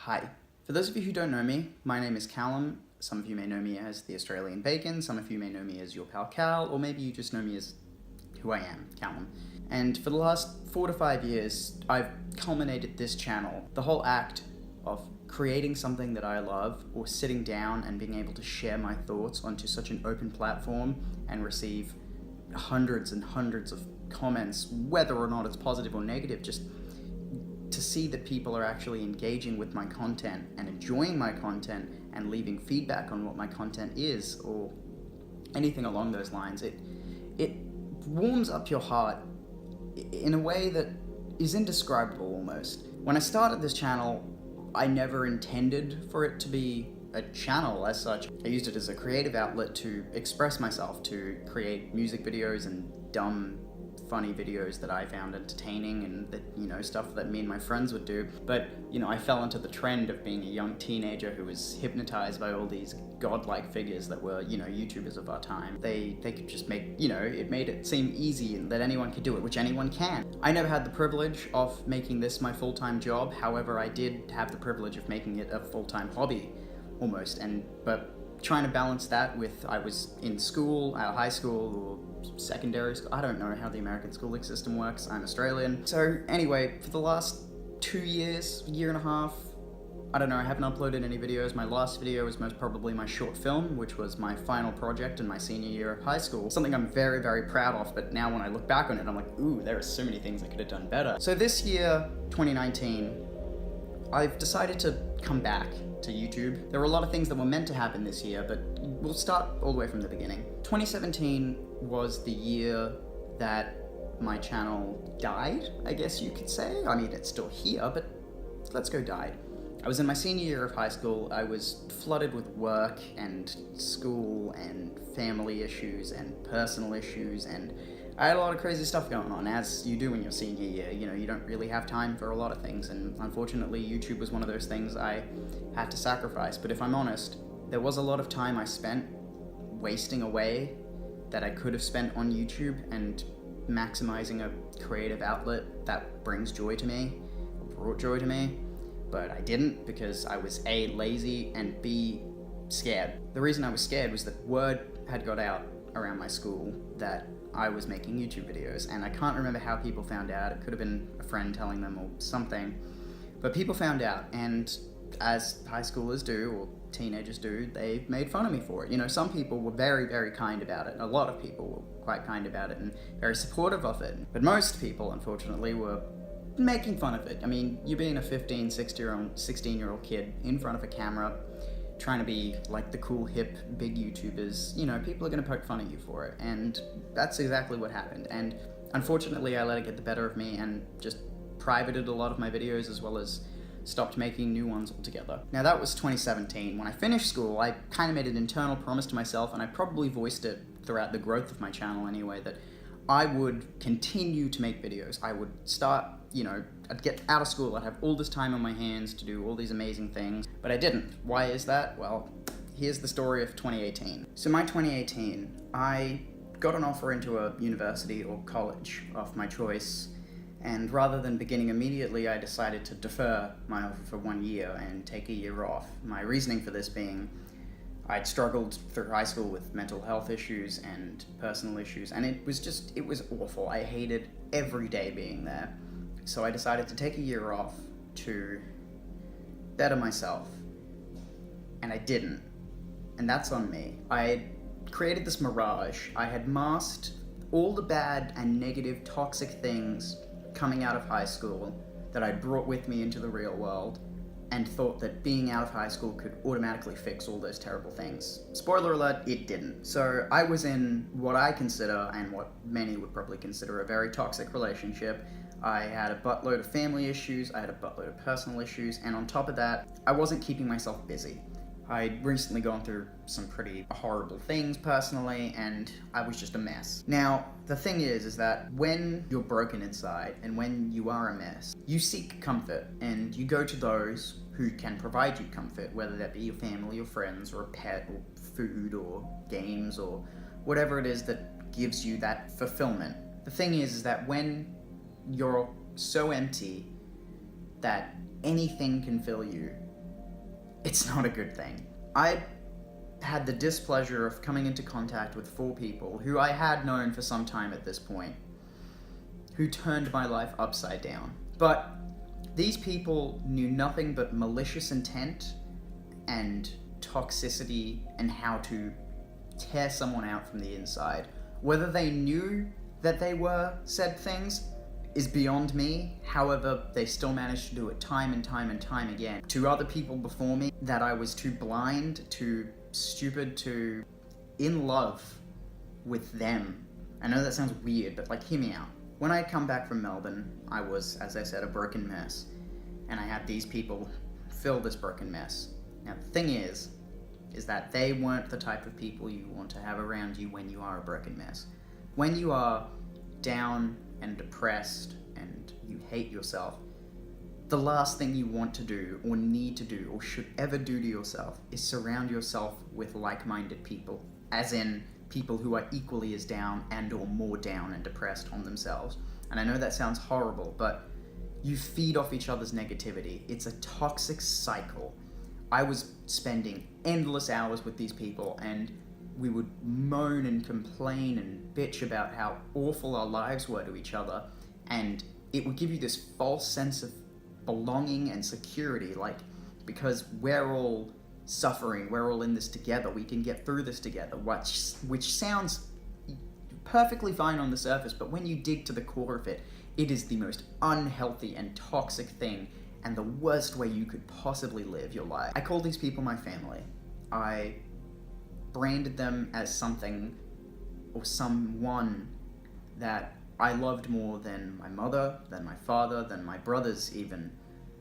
Hi. For those of you who don't know me, my name is Callum. Some of you may know me as the Australian Bacon, some of you may know me as your pal Cal, or maybe you just know me as who I am, Callum. And for the last 4 to 5 years, I've culminated this channel, the whole act of creating something that I love, or sitting down and being able to share my thoughts onto such an open platform and receive hundreds and hundreds of comments, whether or not it's positive or negative, just to see that people are actually engaging with my content and enjoying my content and leaving feedback on what my content is or anything along those lines. It warms up your heart in a way that is indescribable almost. When I started this channel, I never intended for it to be a channel as such. I used it as a creative outlet to express myself, to create music videos and dumb funny videos that I found entertaining and that, stuff that me and my friends would do. But, I fell into the trend of being a young teenager who was hypnotized by all these godlike figures that were, YouTubers of our time. They could just make, it made it seem easy and that anyone could do it, which anyone can. I never had the privilege of making this my full-time job. However, I did have the privilege of making it a full-time hobby almost. But trying to balance that with, I was in school, high school or secondary school. I don't know how the American schooling system works. I'm Australian. So anyway, for the last 2 years, year and a half, I don't know, I haven't uploaded any videos. My last video was most probably my short film, which was my final project in my senior year of high school. Something I'm very, very proud of, but now when I look back on it, I'm like, ooh, there are so many things I could have done better. So this year, 2019, I've decided to come back to YouTube. There were a lot of things that were meant to happen this year, but we'll start all the way from the beginning. 2017 was the year that my channel died, I guess you could say. I mean, it's still here, but let's go died. I was in my senior year of high school. I was flooded with work and school and family issues and personal issues, and I had a lot of crazy stuff going on, as you do in your senior year. You don't really have time for a lot of things, and unfortunately YouTube was one of those things I had to sacrifice. But if I'm honest, there was a lot of time I spent wasting away that I could have spent on YouTube and maximizing a creative outlet that brings joy to me, or brought joy to me, but I didn't because I was A, lazy, and B, scared. The reason I was scared was that word had got out around my school that I was making YouTube videos, and I can't remember how people found out. It could have been a friend telling them or something, but people found out, and as high schoolers do, or teenagers do, they made fun of me for it. Some people were very, very kind about it. A lot of people were quite kind about it and very supportive of it, but most people, unfortunately, were making fun of it. I mean, you being a 15, 16-year-old kid in front of a camera, trying to be like the cool, hip, big YouTubers, people are gonna poke fun at you for it, and that's exactly what happened. And unfortunately, I let it get the better of me and just privated a lot of my videos, as well as stopped making new ones altogether. Now that was 2017. When I finished school, I kind of made an internal promise to myself, and I probably voiced it throughout the growth of my channel anyway, that I would continue to make videos. I would start, I'd get out of school, I'd have all this time on my hands to do all these amazing things, but I didn't. Why is that? Well, here's the story of 2018. So my 2018, I got an offer into a university or college of my choice, and rather than beginning immediately, I decided to defer my offer for 1 year and take a year off. My reasoning for this being, I'd struggled through high school with mental health issues and personal issues, and it was awful. I hated every day being there. So I decided to take a year off to better myself, and I didn't, and that's on me. I had created this mirage. I had masked all the bad and negative, toxic things coming out of high school that I'd brought with me into the real world, and thought that being out of high school could automatically fix all those terrible things. Spoiler alert, it didn't. So I was in what I consider, and what many would probably consider, a very toxic relationship. I had a buttload of family issues, I had a buttload of personal issues, and on top of that, I wasn't keeping myself busy. I'd recently gone through some pretty horrible things personally, and I was just a mess. Now, the thing is that when you're broken inside, and when you are a mess, you seek comfort, and you go to those who can provide you comfort, whether that be your family or friends, or a pet, or food, or games, or whatever it is that gives you that fulfillment. The thing is that when you're so empty that anything can fill you, it's not a good thing. I had the displeasure of coming into contact with 4 people who I had known for some time at this point, who turned my life upside down. But these people knew nothing but malicious intent and toxicity and how to tear someone out from the inside. Whether they knew that they were said things is beyond me. However, they still managed to do it time and time and time again to other people before me that I was too blind, too stupid, too in love with them. I know that sounds weird, but like, hear me out. When I come back from Melbourne, I was, as I said, a broken mess. And I had these people fill this broken mess. Now, the thing is that they weren't the type of people you want to have around you when you are a broken mess. When you are down and depressed and you hate yourself, the last thing you want to do or need to do or should ever do to yourself is surround yourself with like-minded people, as in people who are equally as down and or more down and depressed on themselves. And I know that sounds horrible, but you feed off each other's negativity. It's a toxic cycle. I was spending endless hours with these people, and we would moan and complain and bitch about how awful our lives were to each other, and it would give you this false sense of belonging and security, like, because we're all suffering, we're all in this together, we can get through this together, which sounds perfectly fine on the surface, but when you dig to the core of it, it is the most unhealthy and toxic thing, and the worst way you could possibly live your life. I call these people my family. I branded them as something or someone that I loved more than my mother, than my father, than my brothers even.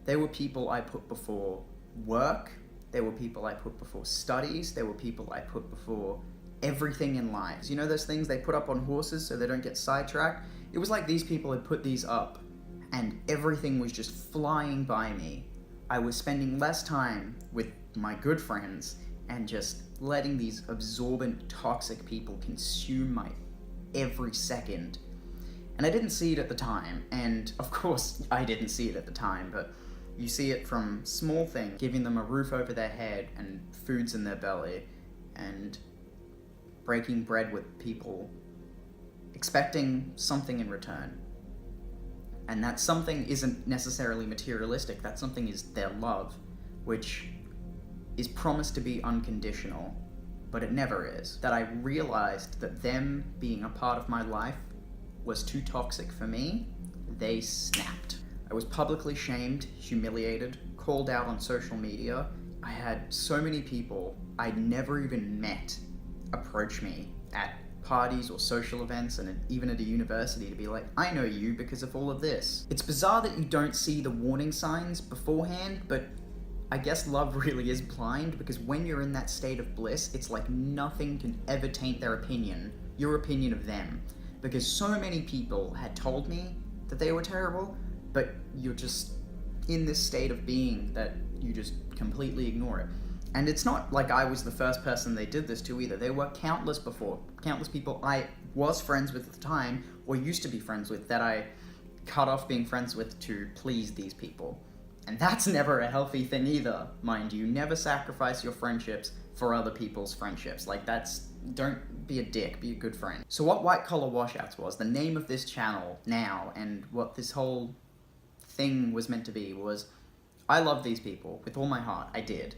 They were people I put before work, they were people I put before studies, they were people I put before everything in life. You know those things they put up on horses so they don't get sidetracked? It was like these people had put these up and everything was just flying by me. I was spending less time with my good friends and just letting these absorbent, toxic people consume my every second. And I didn't see it at the time, and of course I didn't see it at the time, but you see it from small things, giving them a roof over their head and foods in their belly, and breaking bread with people, expecting something in return. And that something isn't necessarily materialistic, that something is their love, which is promised to be unconditional, but it never is. That I realized that them being a part of my life was too toxic for me, they snapped. I was publicly shamed, humiliated, called out on social media. I had so many people I'd never even met approach me at parties or social events and even at a university to be like, I know you because of all of this. It's bizarre that you don't see the warning signs beforehand, but I guess love really is blind, because when you're in that state of bliss, it's like nothing can ever taint their opinion, your opinion of them. Because so many people had told me that they were terrible, but you're just in this state of being that you just completely ignore it. And it's not like I was the first person they did this to either. There were countless people I was friends with at the time, or used to be friends with, that I cut off being friends with to please these people. And that's never a healthy thing either, mind you. Never sacrifice your friendships for other people's friendships. Like, don't be a dick, be a good friend. So what White Collar Washouts was, the name of this channel now, and what this whole thing was meant to be, was I love these people with all my heart, I did.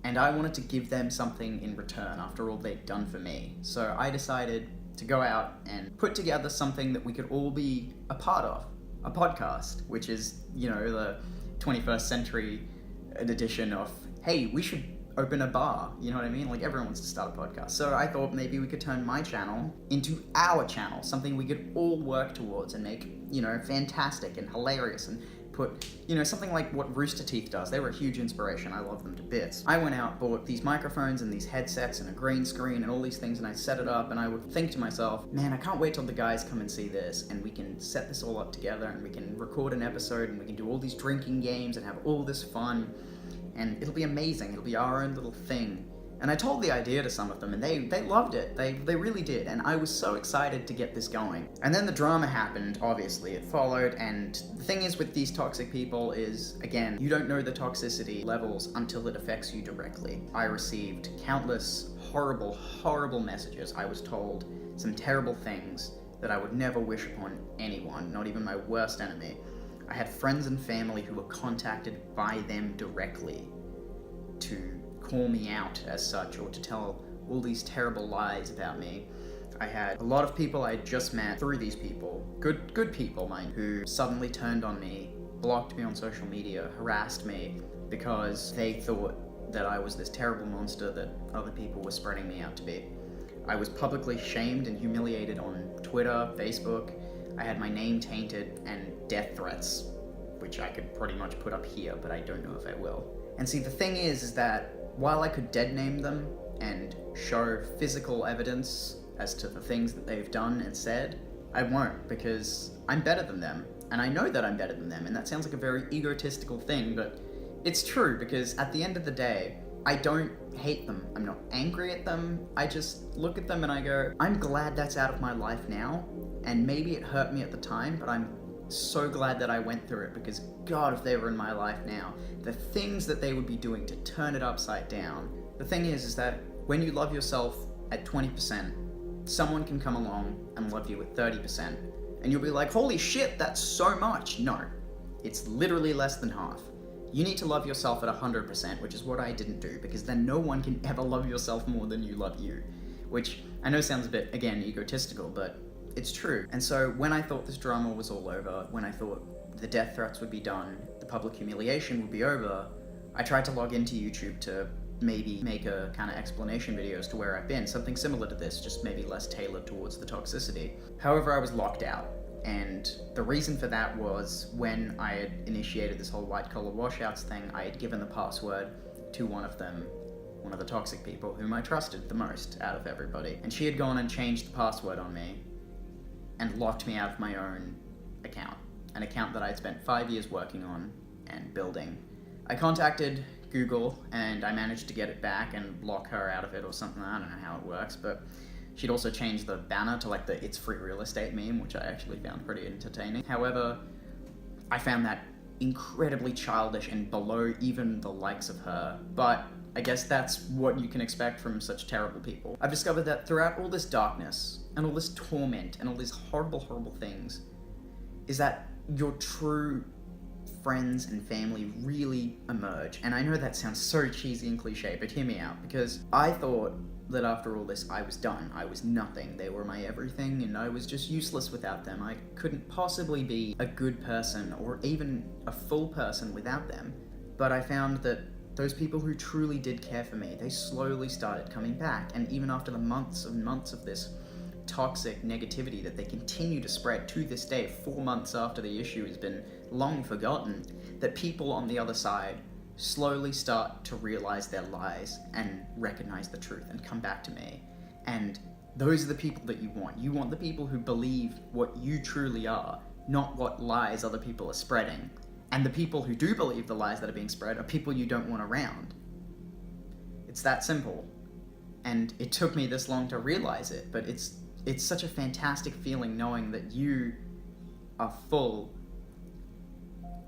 And I wanted to give them something in return after all they'd done for me. So I decided to go out and put together something that we could all be a part of. A podcast, which is, you know, the 21st century edition of, hey, we should open a bar, you know what I mean? Like, everyone wants to start a podcast. So I thought maybe we could turn my channel into our channel, something we could all work towards and make, you know, fantastic and hilarious, and put, you know, something like what Rooster Teeth does. They were a huge inspiration. I love them to bits. I went out, bought these microphones and these headsets and a green screen and all these things, and I set it up, and I would think to myself, man, I can't wait till the guys come and see this, and we can set this all up together, and we can record an episode, and we can do all these drinking games and have all this fun, and it'll be amazing. It'll be our own little thing. And I told the idea to some of them, and they loved it. They really did, and I was so excited to get this going. And then the drama happened, obviously. It followed, and the thing is with these toxic people is, again, you don't know the toxicity levels until it affects you directly. I received countless horrible, horrible messages. I was told some terrible things that I would never wish upon anyone, not even my worst enemy. I had friends and family who were contacted by them directly to call me out as such, or to tell all these terrible lies about me. I had a lot of people I had just met through these people, good people, mind, who suddenly turned on me, blocked me on social media, harassed me because they thought that I was this terrible monster that other people were spreading me out to be. I was publicly shamed and humiliated on Twitter, Facebook. I had my name tainted and death threats, which I could pretty much put up here, but I don't know if I will. And see, the thing is that while I could dead name them and show physical evidence as to the things that they've done and said, I won't, because I'm better than them, and I know that I'm better than them, and that sounds like a very egotistical thing, but it's true, because at the end of the day, I don't hate them. I'm not angry at them. I just look at them and I go, I'm glad that's out of my life now, and maybe it hurt me at the time, but I'm so glad that I went through it, because God, if they were in my life now, the things that they would be doing to turn it upside down. The thing is that when you love yourself at 20%, someone can come along and love you at 30%, and you'll be like, holy shit, that's so much. No, it's literally less than half. You need to love yourself at 100%, which is what I didn't do, because then no one can ever love yourself more than you love you, which I know sounds a bit, again, egotistical, but it's true. And so when I thought this drama was all over, when I thought the death threats would be done, the public humiliation would be over, I tried to log into YouTube to maybe make a kind of explanation video as to where I've been, something similar to this, just maybe less tailored towards the toxicity. However, I was locked out. And the reason for that was when I had initiated this whole white collar washouts thing, I had given the password to one of them, one of the toxic people whom I trusted the most out of everybody. And she had gone and changed the password on me and locked me out of my own account, an account that I'd spent 5 years working on and building. I contacted Google and I managed to get it back and block her out of it or something. I don't know how it works, but she'd also changed the banner to like the "It's free real estate" meme, which I actually found pretty entertaining. However, I found that incredibly childish and below even the likes of her, but I guess that's what you can expect from such terrible people. I've discovered that throughout all this darkness and all this torment and all these horrible, horrible things, is that your true friends and family really emerge. And I know that sounds so cheesy and cliche, but hear me out, because I thought that after all this, I was done. I was nothing. They were my everything, and I was just useless without them. I couldn't possibly be a good person or even a full person without them. But I found that those people who truly did care for me, they slowly started coming back. And even after the months and months of this toxic negativity that they continue to spread to this day, 4 months after the issue has been long forgotten, that people on the other side slowly start to realize their lies and recognize the truth and come back to me. And those are the people that you want. You want the people who believe what you truly are, not what lies other people are spreading. And the people who do believe the lies that are being spread are people you don't want around. It's that simple. And it took me this long to realize it, but it's such a fantastic feeling knowing that you are full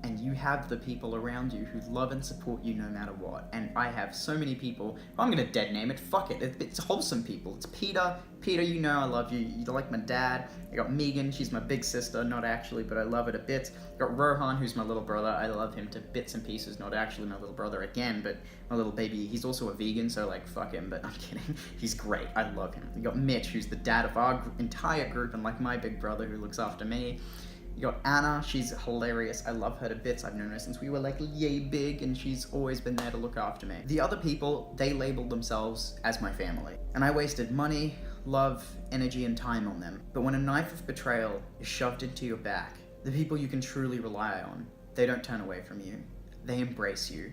and you have the people around you who love and support you no matter what. And I have so many people, I'm gonna dead name it, fuck it, it's wholesome people. It's Peter, you know I love you, you're like my dad. I got Megan, she's my big sister, not actually, but I love her to bits. I got Rohan, who's my little brother, I love him to bits and pieces, not actually my little brother again, but my little baby, he's also a vegan, so like, fuck him, but I'm kidding, he's great, I love him. You got Mitch, who's the dad of our entire group, and like my big brother who looks after me. You got Anna, she's hilarious, I love her to bits, I've known her since we were like yay big, and she's always been there to look after me. The other people, they labeled themselves as my family, and I wasted money, love, energy, and time on them. But when a knife of betrayal is shoved into your back, the people you can truly rely on, they don't turn away from you, they embrace you.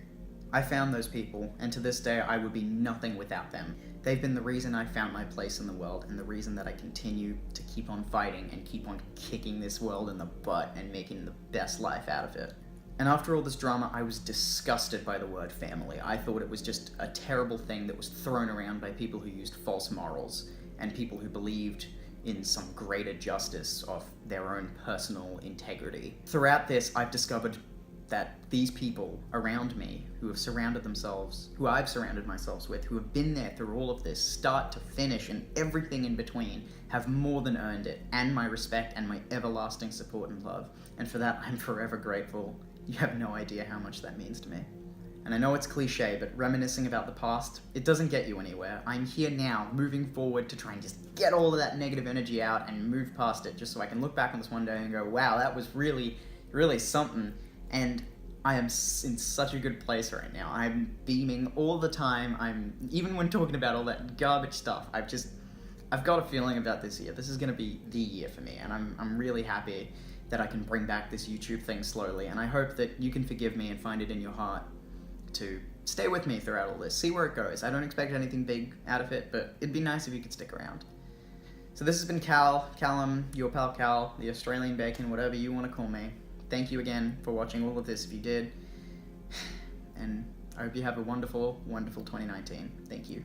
I found those people, and to this day I would be nothing without them. They've been the reason I found my place in the world, and the reason that I continue to keep on fighting and keep on kicking this world in the butt and making the best life out of it. And after all this drama, I was disgusted by the word family. I thought it was just a terrible thing that was thrown around by people who used false morals and people who believed in some greater justice of their own personal integrity. Throughout this, I've discovered that these people around me who have surrounded themselves, who I've surrounded myself with, who have been there through all of this, start to finish and everything in between, have more than earned it, and my respect and my everlasting support and love. And for that, I'm forever grateful. You have no idea how much that means to me. And I know it's cliche, but reminiscing about the past, it doesn't get you anywhere. I'm here now, moving forward to try and just get all of that negative energy out and move past it, just so I can look back on this one day and go, wow, that was really, really something. And I am in such a good place right now. I'm beaming all the time. Even when talking about all that garbage stuff, I've got a feeling about this year. This is going to be the year for me, and I'm really happy that I can bring back this YouTube thing slowly, and I hope that you can forgive me and find it in your heart to stay with me throughout all this, see where it goes. I don't expect anything big out of it, but it'd be nice if you could stick around. So this has been Callum, your pal Cal, the Australian Bacon, whatever you want to call me. Thank you again for watching all of this if you did, and I hope you have a wonderful, wonderful 2019. Thank you.